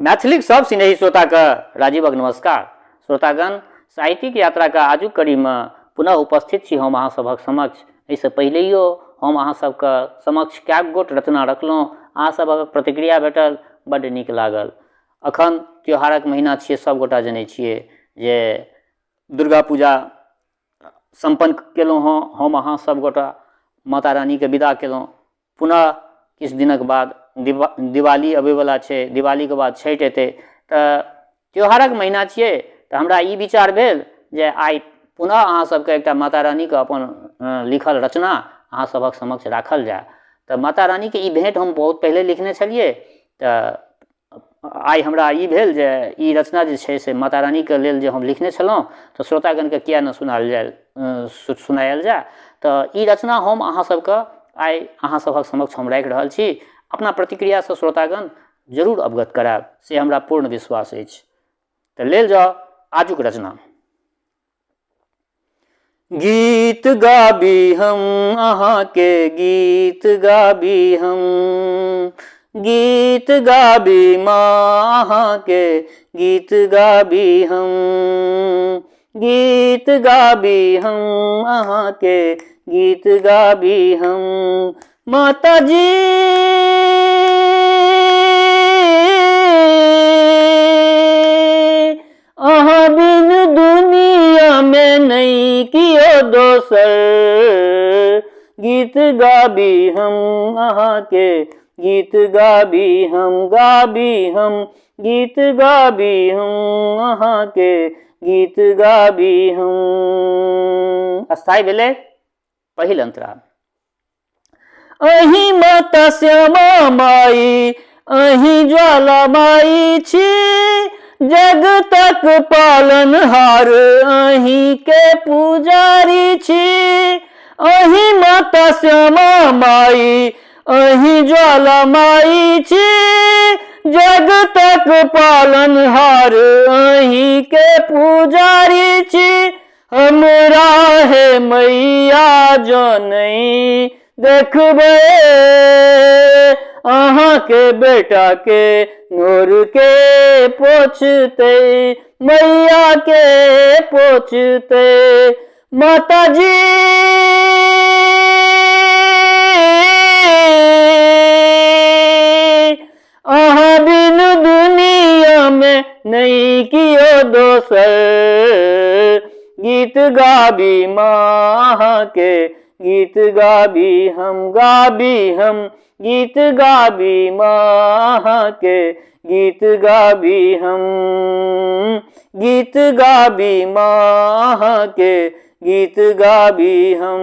मैथिलीक सब स्नेही श्रोता के राजीवक नमस्कार। श्रोतागण, साहित्यिक यात्रा के आजुक कड़ी में पुनः उपस्थित छी हम अहाँ सभक समक्ष। इससे पहिलेयो हम अहाँ सबके समक्ष कएक गोट रचना रखलहुँ, अहाँ सभक प्रतिक्रिया भेटल, बड्ड नीक लागल। अखन त्योहारक महीना छियै, सब गोटा जनै छियै जे दुर्गा पूजा संपन्न केलहुँ हँ। हम अहाँ सब गोटा माता रानी के विदा केलहुँ। पुनः किछु दिनक बाद दिवाली अबैवला छै, दिवाली के बाद छठि एतै, तऽ त्योहारक महीना छियै, तऽ हमरा ई विचार भेल जे आइ पुनः अहाँ सबके एकटा माता रानी के अपन लिखल रचना अहाँ सभक समक्ष राखल जाय। तऽ माता रानी के ई भेंट हम बहुत पहिले लिखने छलियै, तऽ आइ हमरा ई भेल जे ई रचना जे छै से माता रानी के लेल जे हम लिखने छलहुँ, तऽ श्रोतागण के किया न सुनायल जाय। तऽ ई रचना हम अहाँ सबके आइ अहाँ सभक समक्ष हम राखि रहल छी। अपना प्रतिक्रिया से श्रोतागण जरूर अवगत करायब, से हमरा पूर्ण विश्वास अछि। तऽ लेल जाउ आजुक रचना। गीत गाबी हम अहाँ के गीत गाबी हम, गीत गाबी माँ अहाँ के गीत गाबी हम, गीत गाबी हम अहाँ के गीत गाबी हम। माता जी अहाँ बिन दुनिया में नहीं कियो दोसर, गीत गाबी हम अहाँ के गीत गाबी हम, गाबी हम गीत गाबी हम अहाँ के गीत गाबी हम। अस्थाई भेलै पहिल अंतरा। अहीं माता श्यामा माई अहीं ज्वाला माई छी, जगतक पालनहार अहीं के पुजारी छी। अहीं माता श्यामा माई अहीं ज्वाला माई छी, जगतक पालनहार अहीं के पुजारी छी। हमरा हे मैया जनै देखबै अहाँ के बेटा के नोर के पोछते, मैया के पोछते। माता जी अहाँ बिन दुनिया में नहीं कियो दोसर, गीत गाबी माँ अहाँ के गीत गाबी हम, गाबी हम गीत गाबी माँ अहाँ के गीत गाबी हम, गीत गाबी माँ अहाँ के गीत गाबी हम,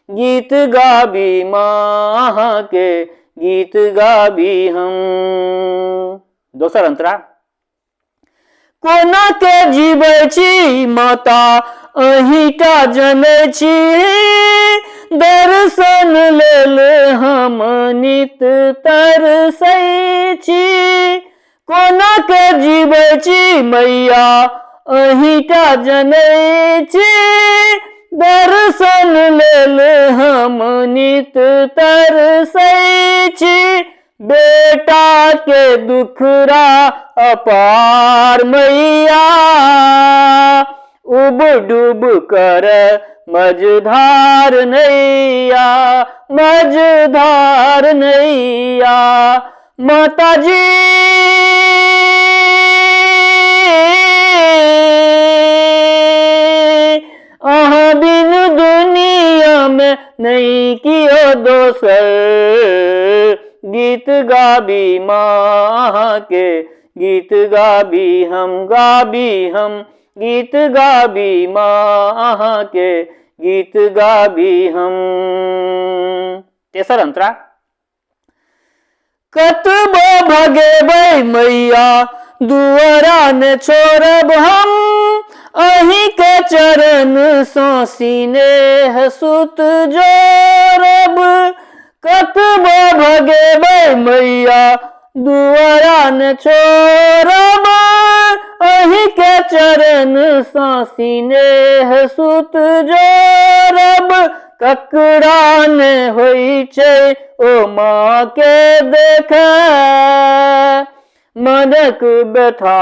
गीत गाबी माँ अहाँ के गीत गाबी हम। दोसर अंतरा। कोना के जीवै छी माता अहींटा जनै छी, दर्शन लेल हम नित तरसै छी। कोना के जीवै छी मैया अहींटा जनै छी, दर्शन लेल हम नित तरसै छी। बेटा के दुखरा अपार मैया, उब डूब कर मझधार नैया, मझधार नैया। माता जी अहाँ बिन दुनिया में नहीं कियो दोसर, गीत गाबी माँ अहाँ के गीत गाबी हम, गाबी हम गीत गाबी माँ अहाँ के गीत गाबी हम। तेसर अंतरा। कतबो भगेबै मैया दुआरा ने छोड़ब हम, अहीं के चरण सँ सिनेह सुत जोड़ब। कतबो भगेबै मैया दुआरा ने छोड़ब, अहीं के चरण सँ सिनेह सुत जोड़ब। ककरा ने होइ छै ओ माँ के देखै, मनक व्यथा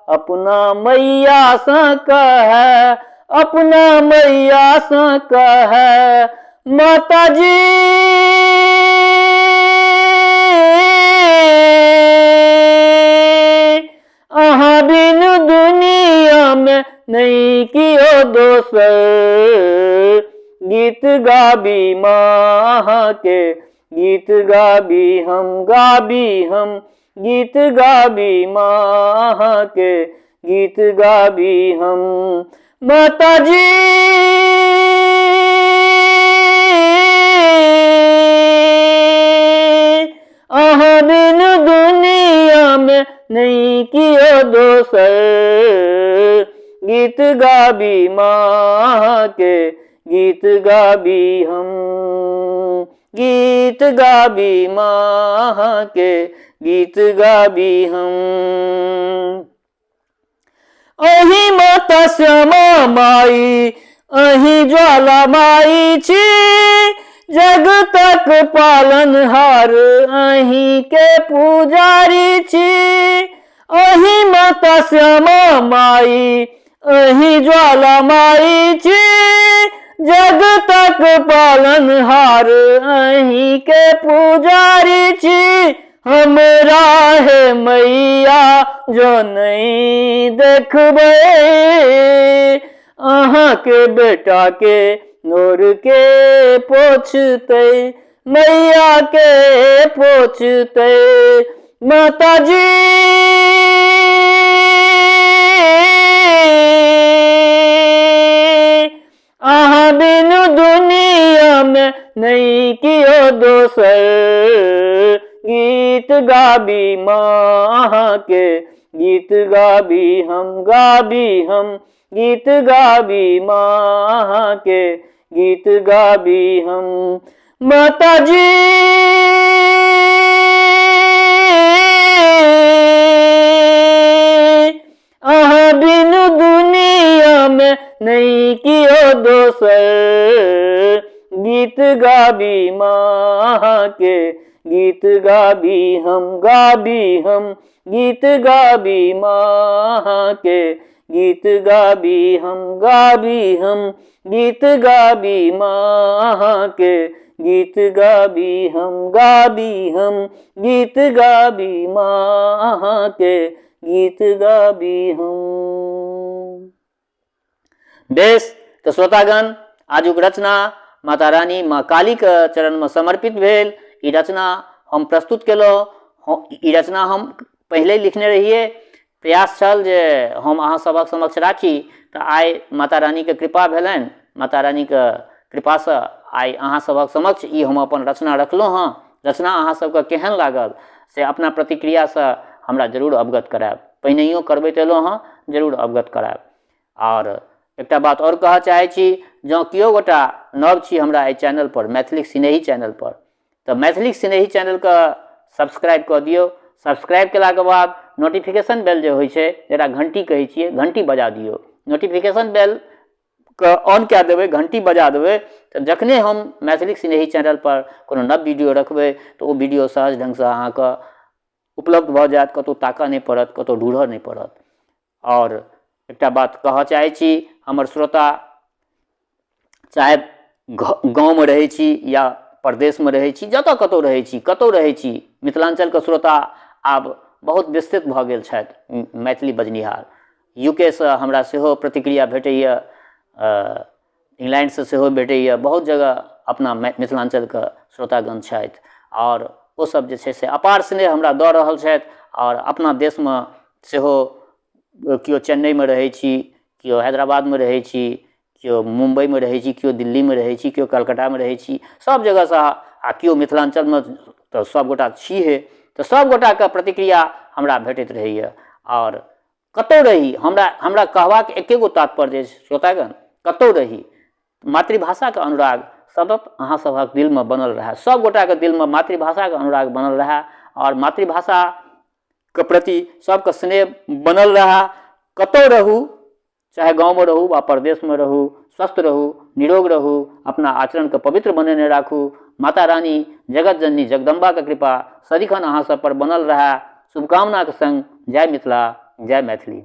अपना मैया सँ कहै, अपना मैया सँ कहै। माताजी अहाँ बिन दुनिया में नहीं कियो दोसर, गीत गाबी माँ के, गीत गाबी हम, गाबी हम, गीत गाबी माँ के, गीत गाबी हम। माताजी अहाँ बिन दुनिया में नहीं कियो दोसर, गीत गाबी माँ के, गीत गाबी हम, गीत गाबी माँ के, गीत गाबी हम। अही माता श्यामा माई, अही ज्वाला माई छी, जगतक पालनहार अही के पुजारी छी। अही माता श्यामा माई, अही ज्वाला माई छी, जगतक पालनहार अही के पुजारी छी। हमरा है मैया जो नहीं देखबे, अहाँ के बेटा के नोर के पोछते, मैया के पोछते। माताजी अहाँ बिन दुनिया में नहीं कियो दोसर, गीत गाबी माँ के, गीत गाबी हम, गाबी हम, गीत गाबी माँ के, गीत गाबी हम। माताजी अहाँ बिन दुनिया में नहीं कियो दोसर, गीत गाबी माँ के, गीत गाबी हम, गाबी हम, गीत गाबी माँ के, गीत गाबी हम, गाबी हम, गीत गाबी माँ के, गीत गाबी हम, गाबी हम, गीत गाबी माँ के, गीत गाबी हम। बेस तो श्रोतागण, आजुक रचना माता रानी माँ काली के चरण में समर्पित भेल। ई रचना हम प्रस्तुत केलहुँ। ई रचना हम पहले लिखने रहिए, प्रयास छल जे हम अहाँ सबक समक्ष राखी, तो आइ माता रानी के कृपा भेलनि। माता रानी के कृपा से आइ अहाँ सबक समक्ष ई हम अपन रचना रखलहुँ हँ। रचना अहाँ सबके केहन लागल से अपना प्रतिक्रिया से हमरा जरूर अवगत करायब। पहिनहियो करबैत एलहुँ हँ, जरूर अवगत करायब। और एकटा बात और कहऽ चाहै छी, जँ कियो गोटा नव छी हमरा एहि चैनल पर, मैथिलीक सिनेही चैनल पर, तो मैथिलीक सिनेही चैनल के सब्सक्राइब कऽ दियौ। सब्सक्राइब केलाके बाद नोटिफिकेशन बेल जे होइ छै, जकरा घंटी कहै छियै, घंटी बजा दियौ। नोटिफिकेशन बेल के ऑन कए देबै, घंटी बजा देबै, तऽ जखने हम मैथिलीक सिनेही चैनल पर कोनो नव वीडियो रखबै तऽ ओ वीडियो सहज ढंग से अहाँके उपलब्ध भऽ जायत, कतौ ताकऽ नहि पड़त, कतौ ढूंढऽ नहि पड़त। और एकटा बात कहऽ चाहै छी, हमर श्रोता चाहे गाँव में रहै छी या प्रदेश में रहै छी, जतऽ कतौ रहै छी, कतौ रहै छी, मिथिलांचल के श्रोता आब बहुत विस्तृत भऽ गेल छथि मैथिली बजनिहार। यूके से हमरा सेहो प्रतिक्रिया भेटैए, इंग्लैंड से सेहो भेटैए, बहुत जगह अपना मिथिलांचल के श्रोतागण छथि। और ओ सब जे छै से अपार स्नेह हमरा दऽ रहल छथि। और अपना देश में सेहो केओ चेन्नई में रहै छी, केओ हैदराबाद में रहै छी, केओ मुंबई में रहै छी, केओ दिल्ली में रहै छी, केओ कलकत्ता में रहै छी, सब जगह से, आ केओ मिथिलांचल में तो सब गोटा छिहे, तो सब गोटा के प्रतिक्रिया हमरा भेटैत रहैए। और कतौ रही, हमरा कहबाक एके गो तात्पर्य अछि श्रोतागण, कतौ रही मातृभाषा के अनुराग सतत अहाँ सभक दिल में बनल रहे, सब गोटा के दिल में मातृभाषा के अनुराग बनल रहे, और मातृभाषा के प्रति सबके स्नेह बनल रहे। कतौ रहू, चाहे गाँव में रहू वा प्रदेश में रहू, स्वस्थ रहू, निरोग रहू, अपना आचरण के पवित्र बनेने राखू। माता रानी जगत जननी जगदम्बा के कृपा सदिखन अहाँ सब पर बनल रहे। शुभकामनाक संग जय मिथिला, जय मैथिली।